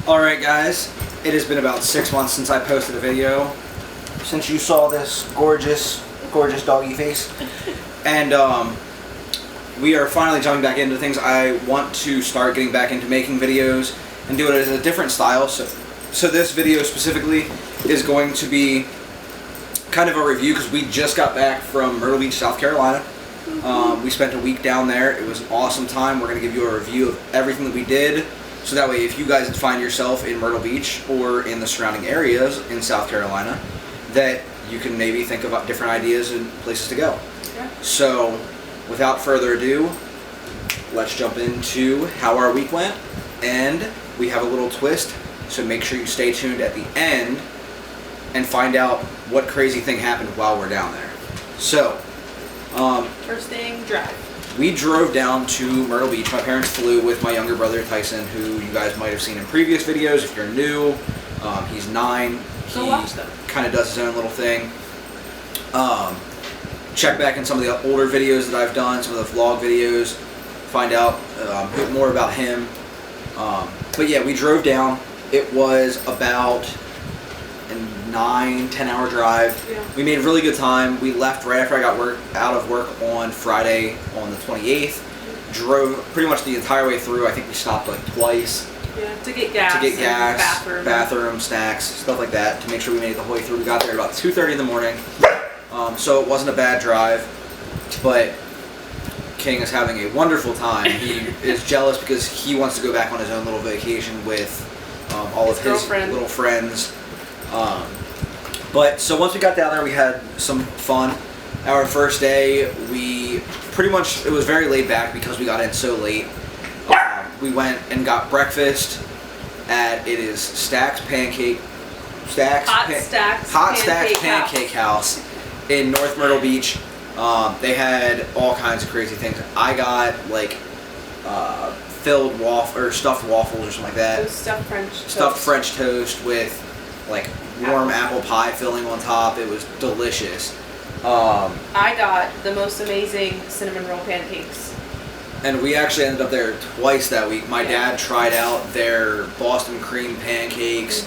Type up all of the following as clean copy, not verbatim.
Alright guys, it has been about 6 months since I posted a video, since you saw this gorgeous doggy face, and we are finally jumping back into things. I want to start getting back into making videos and do it in a different style, so this video specifically is going to be kind of a review because we just got back from Myrtle Beach, South Carolina. We spent a week down there. It was an awesome time. We're going to give you a review of everything that we did. So that way, if you guys find yourself in Myrtle Beach or in the surrounding areas in South Carolina, that you can maybe think about different ideas and places to go. Yeah. So, without further ado, let's jump into how our week went. And we have a little twist, so make sure you stay tuned at the end and find out what crazy thing happened while we're down there. So, first thing, drive. we drove down to Myrtle Beach. My parents flew with my younger brother Tyson, who you guys might have seen in previous videos. If you're new, he's 9. Go watch them. Kind of does his own little thing. Check back in some of the older videos that I've done, some of the vlog videos, find out a bit more about him. But yeah, we drove down. It was about a 9-10 hour drive. Yeah. We made a really good time. We left right after I got out of work on Friday on the 28th. Drove pretty much the entire way through. I think we stopped like twice. Yeah, to get gas. Bathroom, snacks, stuff like that, to make sure we made it the whole way through. We got there about 2:30 in the morning. So it wasn't a bad drive, but King is having a wonderful time. He is jealous because he wants to go back on his own little vacation with all of his little friends. But so once we got down there, we had some fun. Our first day, it was very laid back because we got in so late. We went and got breakfast at Hot Stacks Pancake House in North Myrtle Beach. They had all kinds of crazy things. I got like filled stuffed waffles or something like that. Stuffed French toast with like warm apple pie filling on top. It was delicious. I got the most amazing cinnamon roll pancakes. And we actually ended up there twice that week. My dad tried out their Boston cream pancakes.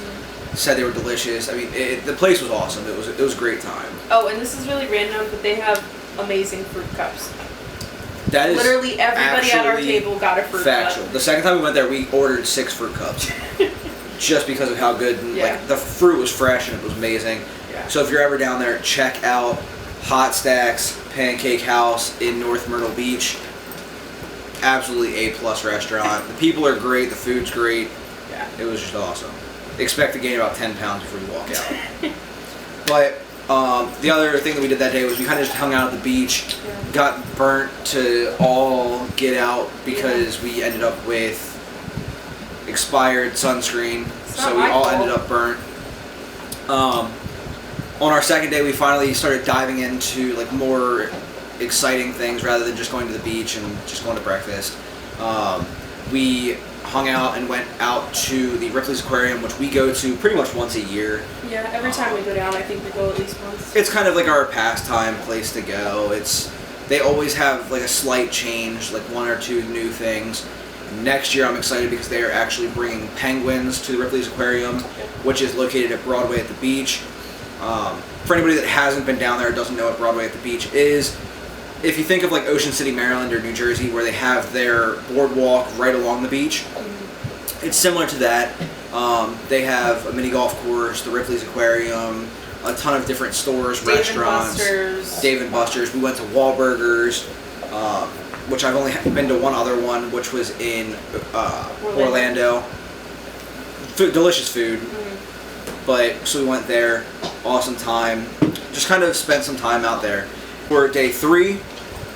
Said they were delicious. I mean, the place was awesome. It was a great time. Oh, and this is really random, but they have amazing fruit cups. That is literally everybody at our table got a fruit factual. cup. The second time we went there, we ordered 6 fruit cups, just because of how good. Yeah. Like the fruit was fresh and it was amazing. Yeah. So if you're ever down there, check out Hot Stacks Pancake House in North Myrtle Beach. Absolutely A+ restaurant. The people are great. The food's great. Yeah. It was just awesome. Expect to gain about 10 pounds before you walk out. But the other thing that we did that day was we kind of just hung out at the beach. Yeah. Got burnt to all get out because we ended up with expired sunscreen. So we all ended up burnt. On our second day, we finally started diving into like more exciting things rather than just going to the beach and just going to breakfast. We hung out and went out to the Ripley's Aquarium, which we go to pretty much once a year. Yeah, every time we go down, I think we go at least once. It's kind of like our pastime place to go. They always have like a slight change, like 1 or 2 new things. Next year I'm excited because they are actually bringing penguins to the Ripley's Aquarium, which is located at Broadway at the beach. For anybody that hasn't been down there or doesn't know what Broadway at the beach is, if you think of like Ocean City, Maryland or New Jersey, where they have their boardwalk right along the beach, it's similar to that. They have a mini golf course, the Ripley's Aquarium, a ton of different stores, restaurants. Dave & Buster's. We went to Wahlburgers, which I've only been to one other one, which was in Orlando. Delicious food. But so we went there. Awesome time. Just kind of spent some time out there. For day 3,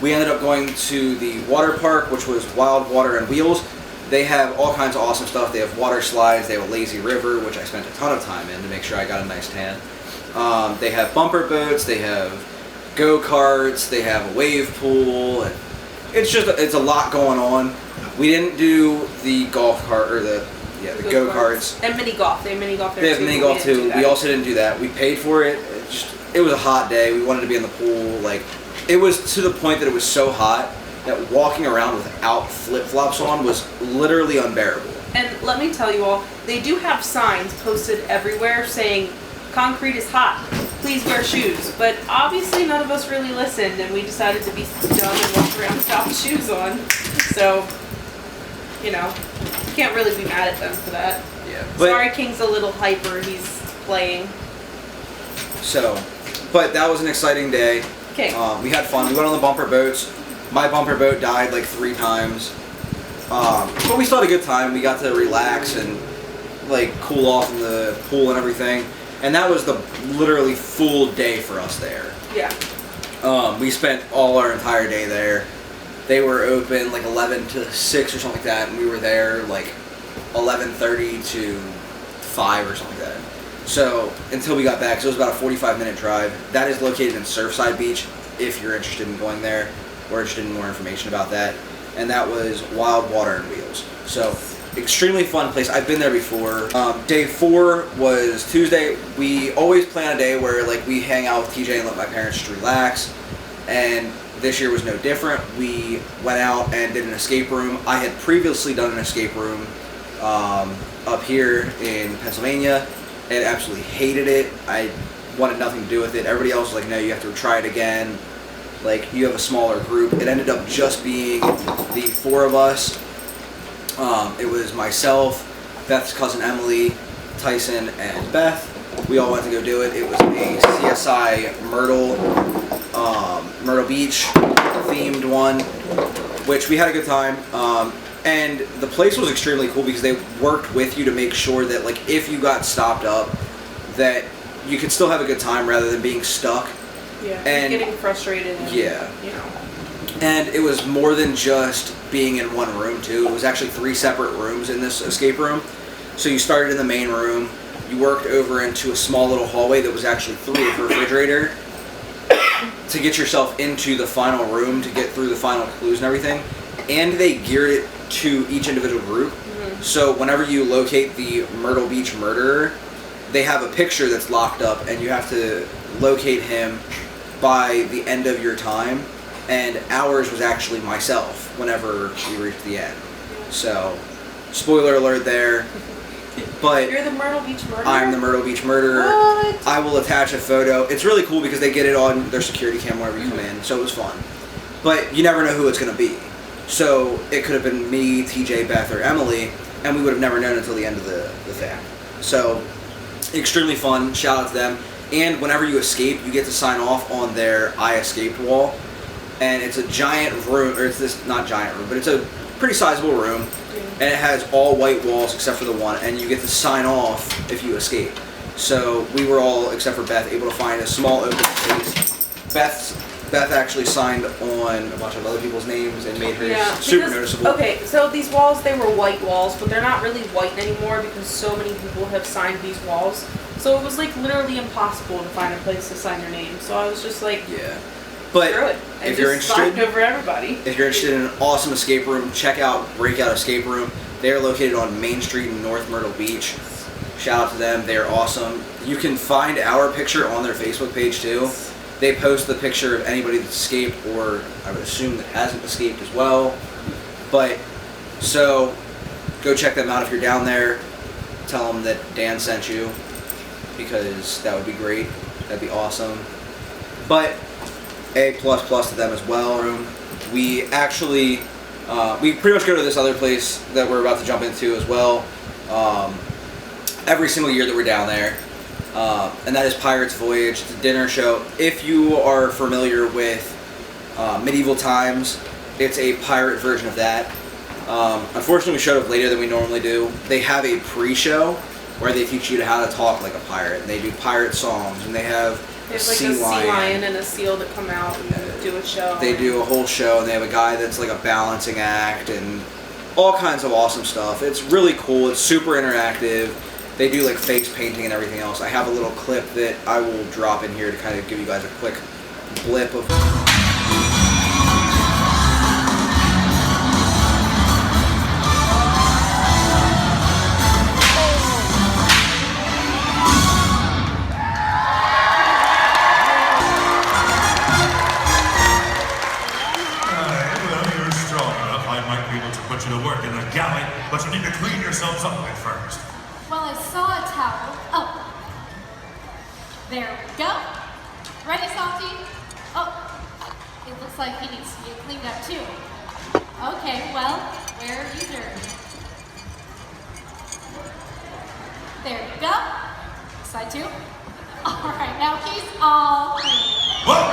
we ended up going to the water park, which was Wild Water and Wheels. They have all kinds of awesome stuff. They have water slides. They have a lazy river, which I spent a ton of time in to make sure I got a nice tan. They have bumper boats. They have go-karts. They have a wave pool. And it's a lot going on. We didn't do the golf cart or the go-karts. And mini golf. They have mini golf there too. They have mini golf too. We also didn't do that. We paid for it. It was a hot day. We wanted to be in the pool. Like, it was to the point that it was so hot that walking around without flip-flops on was literally unbearable. And let me tell you all, they do have signs posted everywhere saying, concrete is hot, please wear shoes. But obviously none of us really listened, and we decided to be dumb and walk around without the shoes on. So, you know, can't really be mad at them for that. Yeah. Sorry, King's a little hyper, he's playing. So, but that was an exciting day. Okay. We had fun. We went on the bumper boats. My bumper boat died like 3 times. But we still had a good time. We got to relax and like cool off in the pool and everything. And that was the literally full day for us there. Yeah. We spent all our entire day there. They were open like 11 to 6 or something like that, and we were there like 11:30 to 5 or something like that. So until we got back, so it was about a 45-minute drive. That is located in Surfside Beach, if you're interested in going there or interested in more information about that. And that was Wild Water and Wheels. So extremely fun place. I've been there before. Day 4 was Tuesday. We always plan a day where like we hang out with TJ and let my parents just relax. And this year was no different. We went out and did an escape room. I had previously done an escape room up here in Pennsylvania and absolutely hated it. I wanted nothing to do with it. Everybody else was like, no, you have to try it again. Like, you have a smaller group. It ended up just being the 4 of us. It was myself, Beth's cousin Emily, Tyson, and Beth. We all went to go do it. It was a CSI Myrtle Beach themed one, which we had a good time. And the place was extremely cool because they worked with you to make sure that, like, if you got stopped up, that you could still have a good time rather than being stuck. Yeah, and getting frustrated. And, yeah. You know. And it was more than just being in one room, too. It was actually 3 separate rooms in this escape room. So you started in the main room, you worked over into a small little hallway that was actually through a refrigerator to get yourself into the final room, to get through the final clues and everything. And they geared it to each individual group. Mm-hmm. So whenever you locate the Myrtle Beach murderer, they have a picture that's locked up, and you have to locate him by the end of your time. And ours was actually myself whenever we reached the end. So, spoiler alert there. But you're the Myrtle Beach murderer? I'm the Myrtle Beach murderer. What? I will attach a photo. It's really cool because they get it on their security cam whenever you come in, so it was fun. But you never know who it's going to be. So it could have been me, TJ, Beth, or Emily, and we would have never known until the end of the thing. So, extremely fun. Shout out to them. And whenever you escape, you get to sign off on their I escaped wall. And it's a giant room, or it's this, not giant room, but it's a pretty sizable room. And it has all white walls except for the one, and you get to sign off if you escape. So we were all, except for Beth, able to find a small open space. Beth actually signed on a bunch of other people's names and made hers super noticeable. Okay, so these walls, they were white walls, but they're not really white anymore because so many people have signed these walls. So it was like literally impossible to find a place to sign your name. So I was just like, yeah. But screw it. if you're interested, over everybody. If you're interested in an awesome escape room, check out Breakout Escape Room. They are located on Main Street in North Myrtle Beach. Shout out to them. They are awesome. You can find our picture on their Facebook page too. They post the picture of anybody that's escaped, or I would assume that hasn't escaped as well. But, so, go check them out if you're down there. Tell them that Dan sent you, because that would be great. That'd be awesome. But, A++ to them as well. We actually, we pretty much go to this other place that we're about to jump into as well. Every single year that we're down there. And that is Pirate's Voyage. It's a dinner show. If you are familiar with Medieval Times, it's a pirate version of that. Unfortunately, we showed up later than we normally do. They have a pre-show where they teach you how to talk like a pirate. And they do pirate songs, and they have like a sea lion and a seal that come out and do a show. They do a whole show, and they have a guy that's like a balancing act and all kinds of awesome stuff. It's really cool. It's super interactive. They do like face painting and everything else. I have a little clip that I will drop in here to kind of give you guys a quick blip of... might be able to put you to work in the galley, but you need to clean yourselves up a bit first. Well, I saw a towel. Oh. There we go. Ready, Salty? Oh. It looks like he needs to get cleaned up too. Okay, well, where are you dirty? There you go. Side two. All right, now he's all clean. Whoa!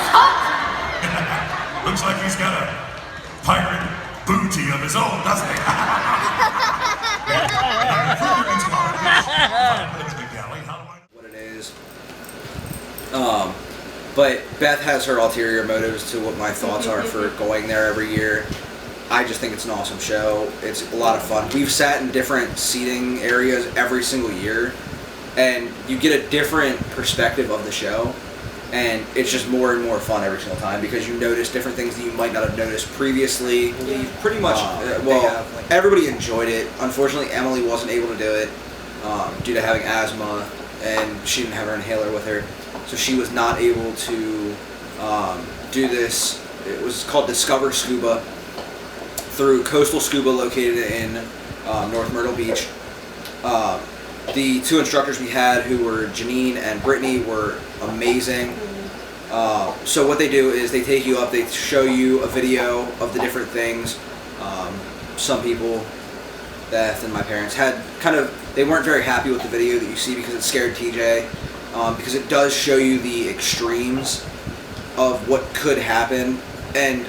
Salty! Looks like he's got a pirate booty of his own, doesn't he? What it is. But Beth has her ulterior motives to what my thoughts are for going there every year. I just think it's an awesome show. It's a lot of fun. We've sat in different seating areas every single year, and you get a different perspective of the show, and it's just more and more fun every single time because you notice different things that you might not have noticed previously. Yeah. Pretty much. Everybody enjoyed it. Unfortunately, Emily wasn't able to do it due to having asthma, and she didn't have her inhaler with her, so she was not able to do this. It was called Discover Scuba through Coastal Scuba, located in North Myrtle Beach. The two instructors we had, who were Janine and Brittany, were amazing. So what they do is they take you up, they show you a video of the different things. Some people, Beth and my parents, had they weren't very happy with the video that you see because it scared TJ, because it does show you the extremes of what could happen, and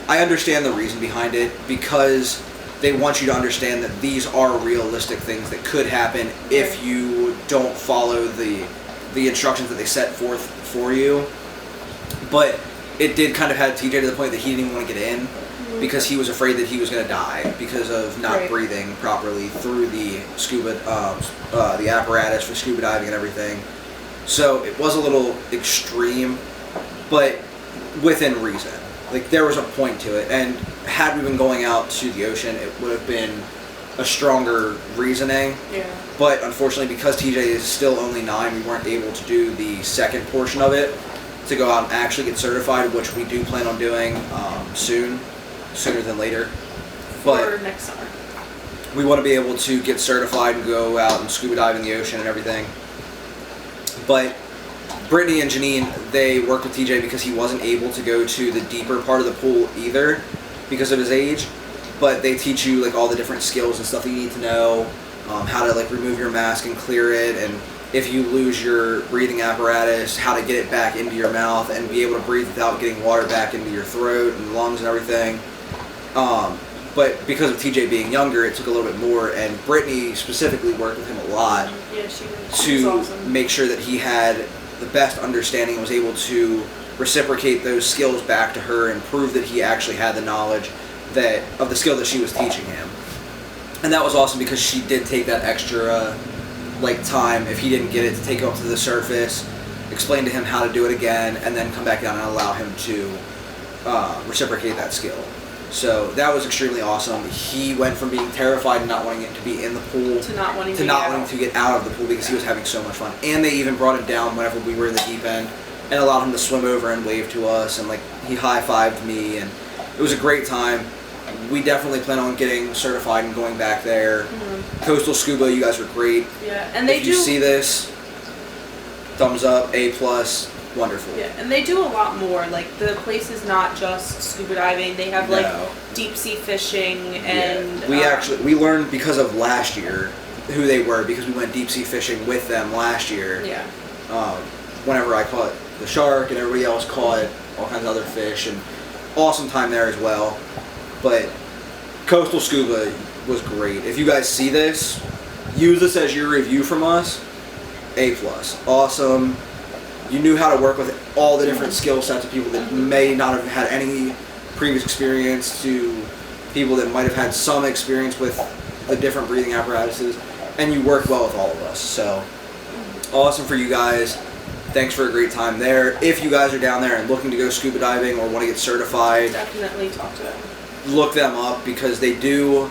I understand the reason behind it, because they want you to understand that these are realistic things that could happen if you don't follow the instructions that they set forth for you. But it did kind of have TJ to the point that he didn't even want to get in because he was afraid that he was going to die because of not breathing properly through the scuba, the apparatus for scuba diving and everything. So it was a little extreme, but within reason. Like, there was a point to it, and had we been going out to the ocean, it would have been a stronger reasoning. Yeah. But unfortunately, because TJ is still only 9, we weren't able to do the second portion of it to go out and actually get certified, which we do plan on doing sooner than later. For next summer. We want to be able to get certified and go out and scuba dive in the ocean and everything. But Brittany and Janine, they worked with TJ because he wasn't able to go to the deeper part of the pool either because of his age. But they teach you like all the different skills and stuff that you need to know, how to like remove your mask and clear it, and if you lose your breathing apparatus, how to get it back into your mouth and be able to breathe without getting water back into your throat and lungs and everything. But because of TJ being younger, it took a little bit more, and Brittany specifically worked with him a lot to awesome. Make sure that he had the best understanding and was able to reciprocate those skills back to her and prove that he actually had the knowledge of the skill that she was teaching him. And that was awesome because she did take that extra time if he didn't get it to take him up to the surface, explain to him how to do it again, and then come back down and allow him to reciprocate that skill. So that was extremely awesome. He went from being terrified and not wanting it to be in the pool to not wanting to get out of the pool because he was having so much fun. And they even brought him down whenever we were in the deep end and allowed him to swim over and wave to us, and he high-fived me, and it was a great time. We definitely plan on getting certified and going back there. Mm-hmm. Coastal Scuba, you guys are great. Yeah, and they if you see this, thumbs up, A+, wonderful. Yeah, and they do a lot more. Like, the place is not just scuba diving. They have deep sea fishing and we learned because of last year who they were because we went deep sea fishing with them last year. Yeah. Whenever I caught the shark and everybody else caught all kinds of other fish, and awesome time there as well. But Coastal Scuba was great. If you guys see this, use this as your review from us. A+. Awesome. You knew how to work with all the different skill sets of people that may not have had any previous experience to people that might have had some experience with the different breathing apparatuses, and you worked well with all of us. So awesome for you guys. Thanks for a great time there. If you guys are down there and looking to go scuba diving or want to get certified, definitely talk to them. Look them up because they do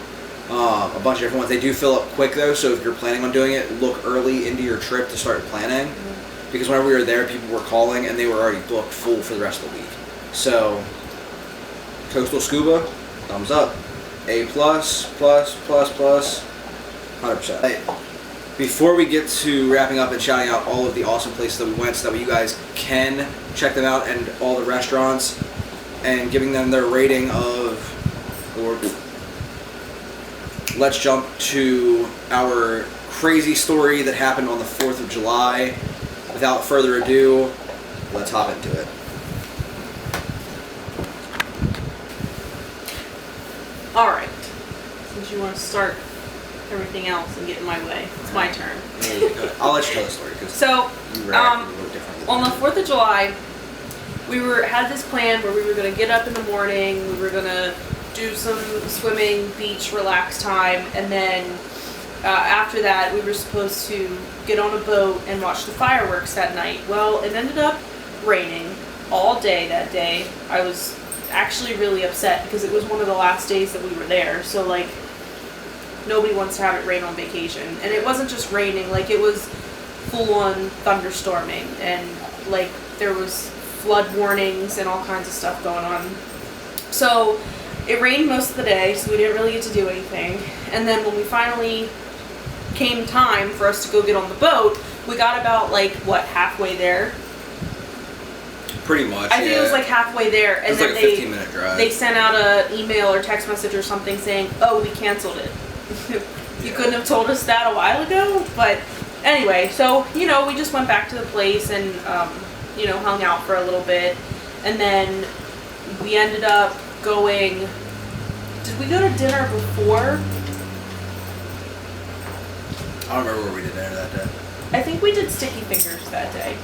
a bunch of different ones. They do fill up quick though, so if you're planning on doing it, look early into your trip to start planning. Mm-hmm. Because whenever we were there, people were calling and they were already booked full for the rest of the week. So, Coastal Scuba, Thumbs up. A plus, plus, plus, plus, 100%. Before we get to wrapping up and shouting out all of the awesome places that we went so that you guys can check them out and all the restaurants and giving them their rating of, or let's jump to our crazy story that happened on the 4th of July. Without further ado, let's hop into it. Alright. Since you want to start everything else and get in my way, it's my turn. I'll let you tell the story because So, you reacted a little differently. on the 4th of July, we had this plan where we were going to get up in the morning, we were going to do some swimming, beach, relax time, and then after that we were supposed to get on a boat and watch the fireworks that night. Well, it ended up raining all day that day. I was actually really upset because it was one of the last days that we were there, so like nobody wants to have it rain on vacation. And it wasn't just raining, like it was full-on thunderstorming, and like there was flood warnings and all kinds of stuff going on. So it rained most of the day, so we didn't really get to do anything. And then when we finally came time for us to go get on the boat, we got about like what, halfway there. Pretty much. I think it was like halfway there, and it was then like a 15-minute drive. they sent out an email or text message or something saying, "Oh, we canceled it." You couldn't have told us that a while ago, but anyway, so you know, we just went back to the place and you know, hung out for a little bit, and then we ended up going. Did we go to dinner before? I don't remember where we did dinner that day. I think we did Sticky Fingers that day.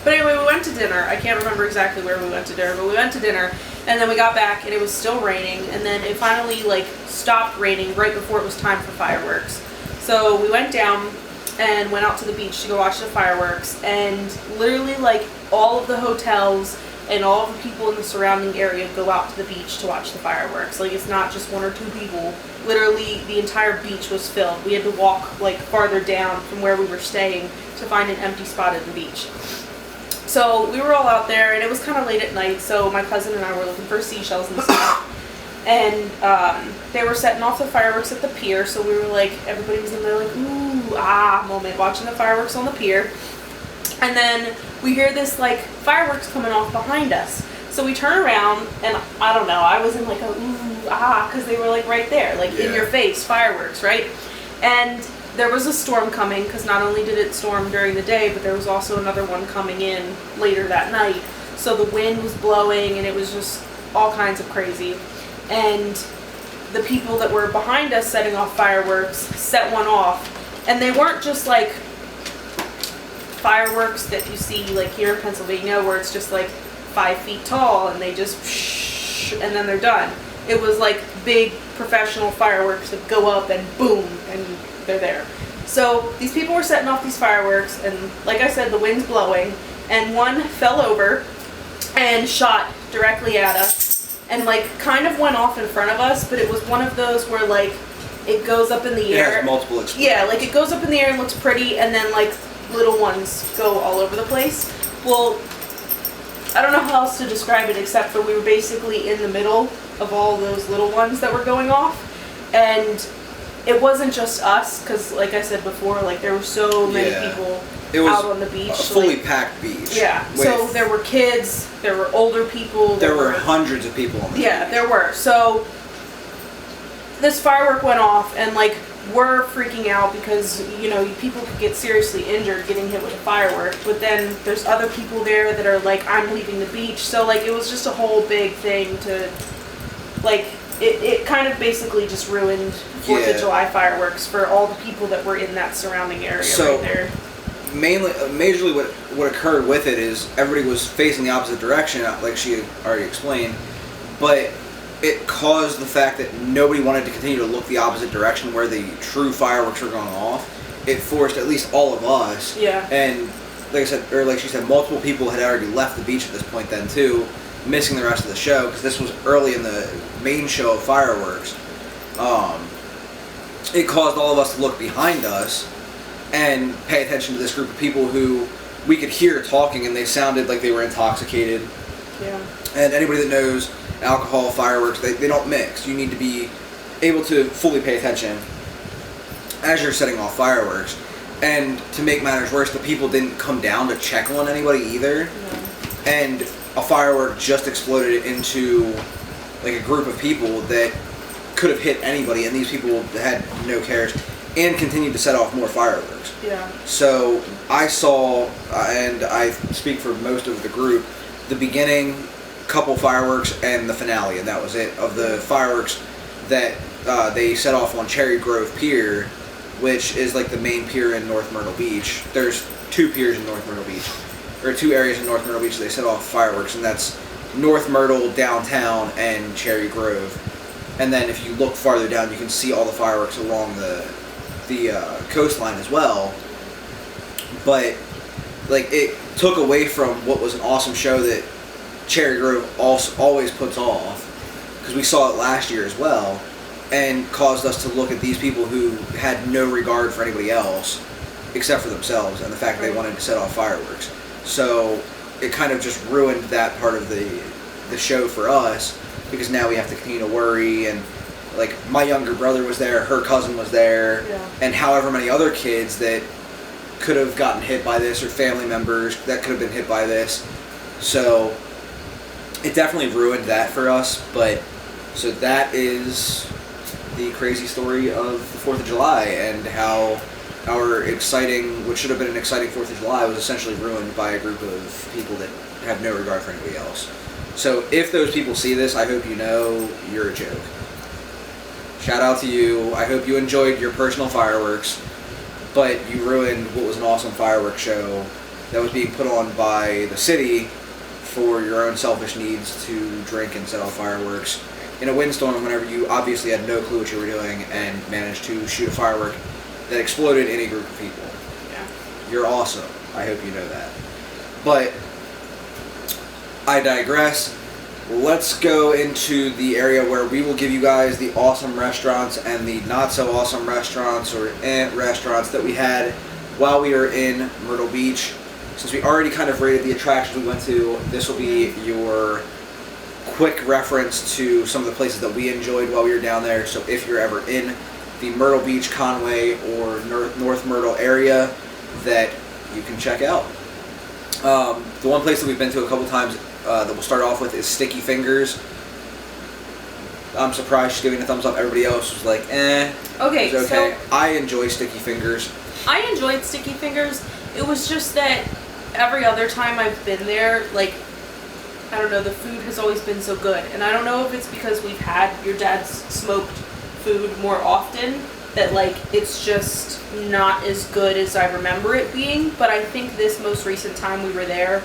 But anyway, we went to dinner. I can't remember exactly where we went to dinner, but we went to dinner, and then we got back, and it was still raining, and then it finally, like, stopped raining right before it was time for fireworks. So we went down and went out to the beach to go watch the fireworks, and literally, like, all of the hotels and all of the people in the surrounding area go out to the beach to watch the fireworks. Like, it's not just one or two people. Literally, the entire beach was filled. We had to walk, like, farther down from where we were staying to find an empty spot at the beach. So we were all out there, and it was kind of late at night, so my cousin and I were looking for seashells and stuff. And they were setting off the fireworks at the pier, so we were like, everybody was in there like, ooh, ah, moment, watching the fireworks on the pier. And then we hear this, like, fireworks coming off behind us. So we turn around, and I don't know, I was in like a ooh, ah, because they were like right there, like in your face, fireworks, right? And there was a storm coming, because not only did it storm during the day, but there was also another one coming in later that night. So the wind was blowing, and it was just all kinds of crazy. And the people that were behind us setting off fireworks set one off, and they weren't just like fireworks that you see like here in Pennsylvania, where it's just like 5 feet tall, and they just shh, and then they're done. It was like big professional fireworks that go up and boom, and they're there. So these people were setting off these fireworks, and like I said, the wind's blowing, and one fell over and shot directly at us, and like kind of went off in front of us, but it was one of those where like it goes up in the air. It has multiple explosions. Yeah, like it goes up in the air and looks pretty, and then like little ones go all over the place. Well, I don't know how else to describe it except for we were basically in the middle of all those little ones that were going off, and it wasn't just us, because like I said before, like there were so many people out on the beach. A fully like, packed beach. Yeah, so there were kids, there were older people. There were hundreds of people on the beach. Yeah, there were. So this firework went off, and like we're freaking out because, you know, people could get seriously injured getting hit with a firework, but then there's other people there that are like, I'm leaving the beach. So like it was just a whole big thing to like it kind of basically just ruined 4th of July fireworks for all the people that were in that surrounding area right there. Majorly what occurred with it is everybody was facing the opposite direction, like she had already explained, but it caused the fact that nobody wanted to continue to look the opposite direction where the true fireworks were going off. It forced at least all of us. Yeah. And like I said, or like she said, multiple people had already left the beach at this point then too, missing the rest of the show because this was early in the main show of fireworks. It caused all of us to look behind us and pay attention to this group of people who we could hear talking, and they sounded like they were intoxicated. Yeah. And anybody that knows alcohol, fireworks, they don't mix. You need to be able to fully pay attention as you're setting off fireworks. And to make matters worse, the people didn't come down to check on anybody either. No. And a firework just exploded into like a group of people that could have hit anybody, and these people had no cares and continued to set off more fireworks. Yeah. So I saw, and I speak for most of the group, the beginning couple fireworks and the finale, and that was it. Of the fireworks that they set off on Cherry Grove Pier, which is like the main pier in North Myrtle Beach. There's 2 piers in North Myrtle Beach, or 2 areas in North Myrtle Beach that they set off fireworks, and that's North Myrtle, downtown, and Cherry Grove. And then if you look farther down, you can see all the fireworks along the coastline as well. But like, it took away from what was an awesome show that Cherry Grove always puts off, because we saw it last year as well, and caused us to look at these people who had no regard for anybody else except for themselves and the fact that they wanted to set off fireworks. So it kind of just ruined that part of the show for us, because now we have to continue to worry. And like, my younger brother was there, her cousin was there, and however many other kids that could have gotten hit by this, or family members that could have been hit by this. So it definitely ruined that for us. But so that is the crazy story of the 4th of July, and how our exciting, what should have been an exciting 4th of July, was essentially ruined by a group of people that have no regard for anybody else. So if those people see this, I hope you know you're a joke. Shout out to you. I hope you enjoyed your personal fireworks, but you ruined what was an awesome fireworks show that was being put on by the city for your own selfish needs to drink and set off fireworks in a windstorm, whenever you obviously had no clue what you were doing and managed to shoot a firework that exploded in a group of people. Yeah. You're awesome. I hope you know that. But I digress. Let's go into the area where we will give you guys the awesome restaurants and the not so awesome restaurants, or restaurants that we had while we were in Myrtle Beach. Since we already kind of rated the attractions we went to, this will be your quick reference to some of the places that we enjoyed while we were down there. So if you're ever in the Myrtle Beach, Conway, or North Myrtle area, that you can check out. The one place that we've been to a couple times that we'll start off with is Sticky Fingers. I'm surprised she's giving a thumbs up. Everybody else was like, eh. Okay, it's okay. so I enjoy Sticky Fingers. I enjoyed Sticky Fingers. It was just that every other time I've been there, like, I don't know, the food has always been so good. And I don't know if it's because we've had your dad's smoked food more often, that like, it's just not as good as I remember it being. But I think this most recent time we were there,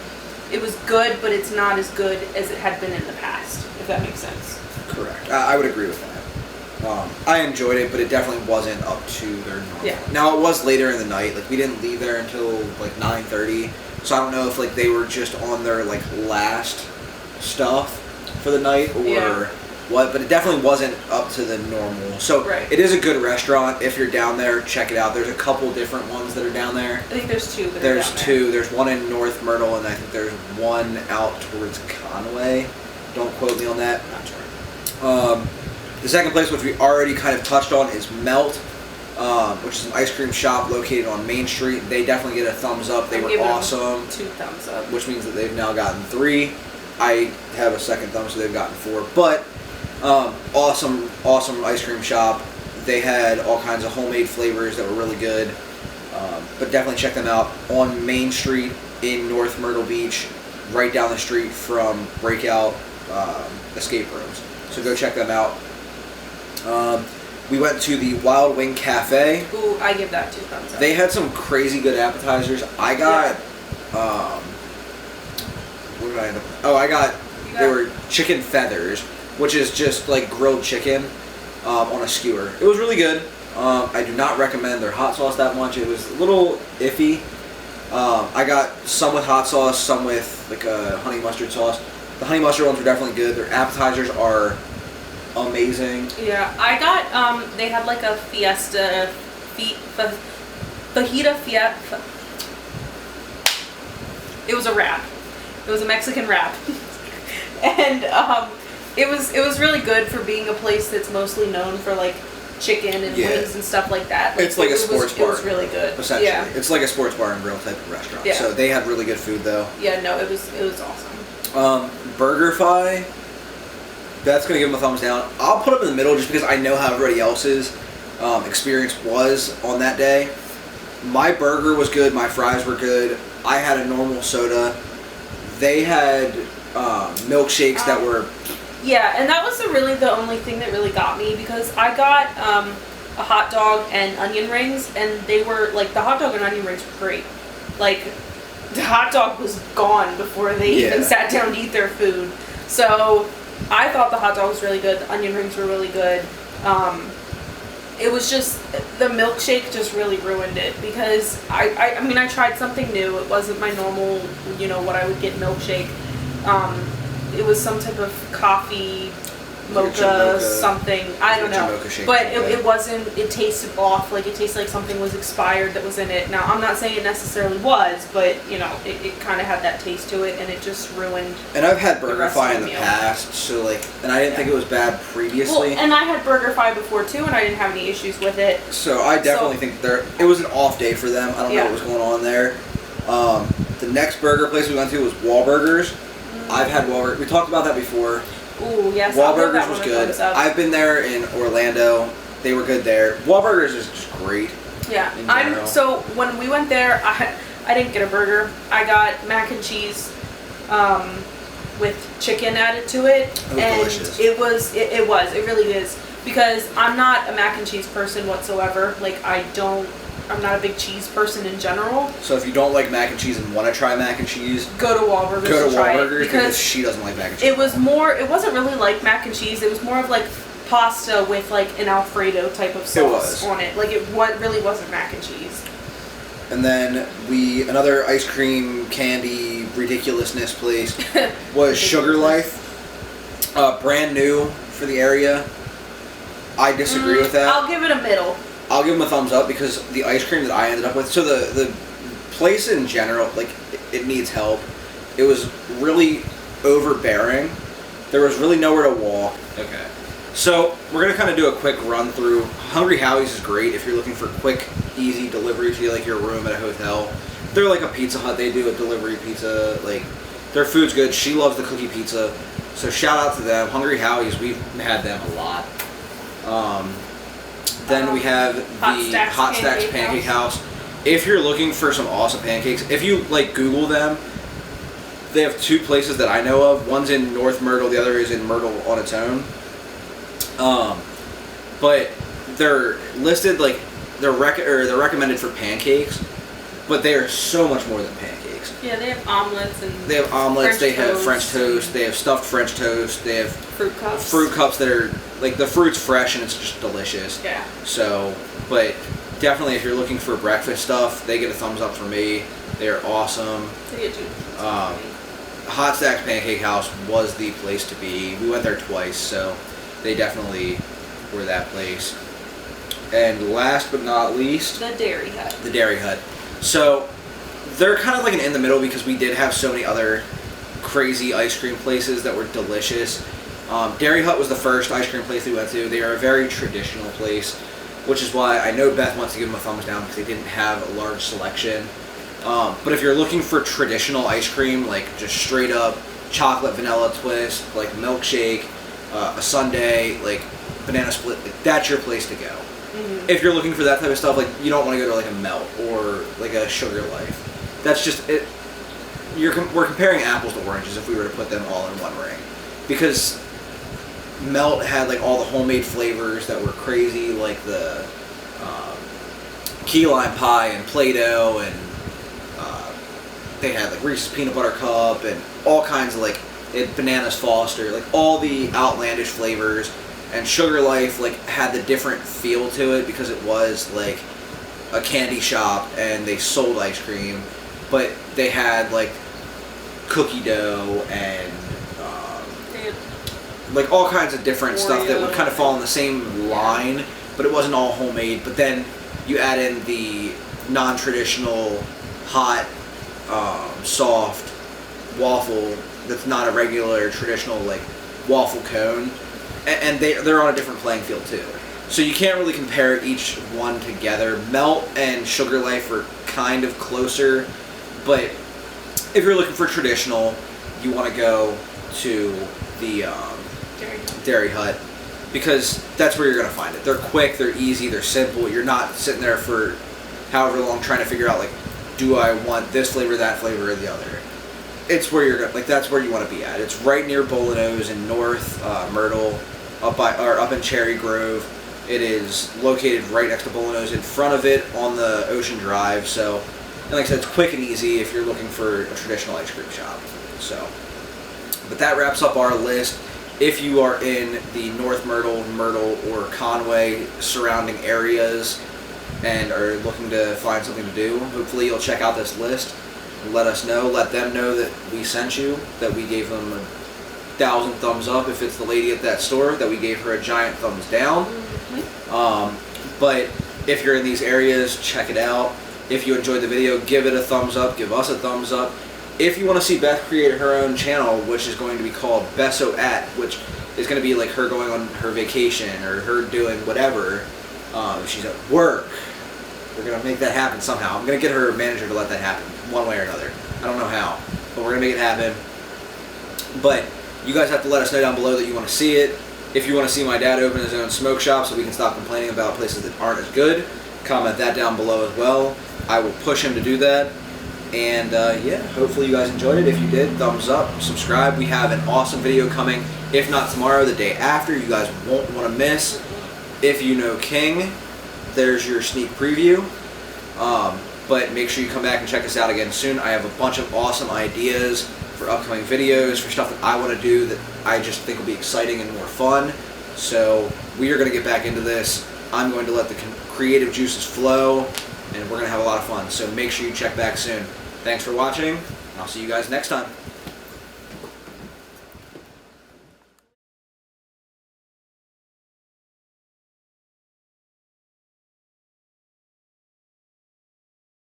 it was good, but it's not as good as it had been in the past, if that makes sense. Correct. I would agree with that. I enjoyed it, but it definitely wasn't up to their normal. Yeah. Now, it was later in the night. Like, we didn't leave there until like 9:30. So I don't know if like they were just on their like last stuff for the night, or what, but it definitely wasn't up to the normal. So It is a good restaurant. If you're down there, check it out. There's a couple different ones that are down there. I think there's 2 that are There's down there. 2. There's one in North Myrtle, and I think there's one out towards Conway. Don't quote me on that. Not sure. The second place, which we already kind of touched on, is Melt, which is an ice cream shop located on Main Street. They definitely get a thumbs up. They I'm were giving them awesome. 2 thumbs up. Which means that they've now gotten 3. I have a second thumb, so they've gotten 4. But awesome ice cream shop. They had all kinds of homemade flavors that were really good. But definitely check them out on Main Street in North Myrtle Beach, right down the street from Breakout Escape Rooms. So go check them out. We went to the Wild Wing Cafe. Ooh, I give that 2 thumbs up. They had some crazy good appetizers. I got, what did I end up with? Oh, they were chicken feathers, which is just like grilled chicken on a skewer. It was really good. I do not recommend their hot sauce that much. It was a little iffy. I got some with hot sauce, some with like a honey mustard sauce. The honey mustard ones were definitely good. Their appetizers are amazing. Yeah, I got, they had like a fajita fiesta. It was a wrap. It was a Mexican wrap. And it was really good for being a place that's mostly known for like chicken and wings and stuff like that. It's like a sports bar. It was really good. Essentially, Yeah. it's like a sports bar and grill type of restaurant. Yeah. So they had really good food though. Yeah, no, it was awesome. BurgerFi. That's gonna give them a thumbs down. I'll put them in the middle just because I know how everybody else's experience was on that day. My burger was good. My fries were good. I had a normal soda. They had milkshakes that were. Yeah, and that was the only thing that really got me, because I got a hot dog and onion rings, and they were like, the hot dog and onion rings were great. Like, the hot dog was gone before they even sat down to eat their food. So I thought the hot dog was really good. The onion rings were really good. It was just, the milkshake just really ruined it, because I mean, I tried something new. It wasn't my normal, what I would get milkshake. It was some type of coffee mocha something. I don't know. But it wasn't, it tasted off. Like, it tasted like something was expired that was in it. Now, I'm not saying it necessarily was, but, it kind of had that taste to it, and it just ruined. And I've had the rest BurgerFi of in the the meal. past, so like, and I didn't think it was bad previously. Well, and I had BurgerFi before too, and I didn't have any issues with it. So I definitely think it was an off day for them. I don't know what was going on there. The next burger place we went to was Wahlburgers. I've had Wahlburgers. We talked about that before. Ooh, yes. I'll give that Wahlburgers was one a good. thumbs up. I've been there in Orlando. They were good there. Wahlburgers is just great. Yeah. in general. So when we went there, I didn't get a burger. I got mac and cheese with chicken added to it. It was and delicious. It really is. Because I'm not a mac and cheese person whatsoever. Like, I'm not a big cheese person in general. So if you don't like mac and cheese and want to try mac and cheese, Go to Wahlburgers go to to try it, Wahlburgers because she doesn't like mac and cheese. it wasn't really like mac and cheese. It was more of like pasta with like an Alfredo type of sauce on it. Like, really wasn't mac and cheese. And then another ice cream candy ridiculousness place was Sugar Life. Brand new for the area. I disagree with that. I'll give it a middle. I'll give them a thumbs up because the ice cream that I ended up with. So the place in general, like, it needs help. It was really overbearing. There was really nowhere to walk. Okay. So we're gonna kind of do a quick run through. Hungry Howie's is great if you're looking for quick, easy delivery to like your room at a hotel. They're like a Pizza Hut. They do a delivery pizza. Like, their food's good. She loves the cookie pizza. So shout out to them. Hungry Howie's. We've had them a lot. Then we have the Hot Stacks Pancake House. If you're looking for some awesome pancakes, if you like Google them, they have two places that I know of. One's in North Myrtle, the other is in Myrtle on its own. But they're listed like they're recommended for pancakes, but they are so much more than pancakes. Yeah, they have omelets and. They have omelets. They have toast French toast. They have stuffed French toast. They have fruit cups. Fruit cups that are like the fruit's fresh and it's just delicious. Yeah. So, but definitely if you're looking for breakfast stuff, they get a thumbs up for me. They're awesome. They get you. Hot Stacks Pancake House was the place to be. We went there twice, so they definitely were that place. And last but not least, The Dairy Hut. The Dairy Hut. So they're kind of like an in the middle because we did have so many other crazy ice cream places that were delicious. Dairy Hut was the first ice cream place we went to. They are a very traditional place, which is why I know Beth wants to give them a thumbs down because they didn't have a large selection. But if you're looking for traditional ice cream, like just straight up chocolate vanilla twist, like milkshake, a sundae, like banana split, like, that's your place to go. Mm-hmm. If you're looking for that type of stuff, like you don't want to go to like a Melt or like a Sugar Life. That's just it. We're comparing apples to oranges if we were to put them all in one ring, because Melt had like all the homemade flavors that were crazy, like the key lime pie and Play-Doh, and they had like Reese's peanut butter cup and all kinds of like bananas Foster, like all the outlandish flavors. And Sugar Life like had the different feel to it because it was like a candy shop and they sold ice cream, but they had like cookie dough and like all kinds of different stuff that would kind of fall in the same line, but it wasn't all homemade. But then you add in the non-traditional hot soft waffle that's not a regular traditional like waffle cone, and they're on a different playing field too. So you can't really compare each one together. Melt and Sugar Life are kind of closer, but if you're looking for traditional, you want to go to the Dairy Hut, because that's where you're going to find it. They're quick, they're easy, they're simple. You're not sitting there for however long trying to figure out, like, do I want this flavor, that flavor, or the other. It's where you're going, like, that's where you want to be at. It's right near Bolanos in North Myrtle, up in Cherry Grove. It is located right next to Bolanos, in front of it on the Ocean Drive. So, and like I said, it's quick and easy if you're looking for a traditional ice cream shop. So, but that wraps up our list. If you are in the North Myrtle, or Conway surrounding areas and are looking to find something to do, hopefully you'll check out this list and let us know. Let them know that we sent you, that we gave them 1,000 thumbs up. If it's the lady at that store, that we gave her a giant thumbs down. But if you're in these areas, check it out. If you enjoyed the video, give it a thumbs up. Give us a thumbs up. If you want to see Beth create her own channel, which is going to be called Besso At, which is going to be like her going on her vacation or her doing whatever, she's at work, we're going to make that happen somehow. I'm going to get her manager to let that happen one way or another. I don't know how, but we're going to make it happen. But you guys have to let us know down below that you want to see it. If you want to see my dad open his own smoke shop so we can stop complaining about places that aren't as good, comment that down below as well. I will push him to do that. And yeah, hopefully you guys enjoyed it. If you did, thumbs up, subscribe. We have an awesome video coming, if not tomorrow, the day after. You guys won't want to miss. If you know King, there's your sneak preview. But make sure you come back and check us out again soon. I have a bunch of awesome ideas for upcoming videos, for stuff that I want to do that I just think will be exciting and more fun. So we are going to get back into this. I'm going to let the creative juices flow, and we're going to have a lot of fun. So make sure you check back soon. Thanks for watching. I'll see you guys next time.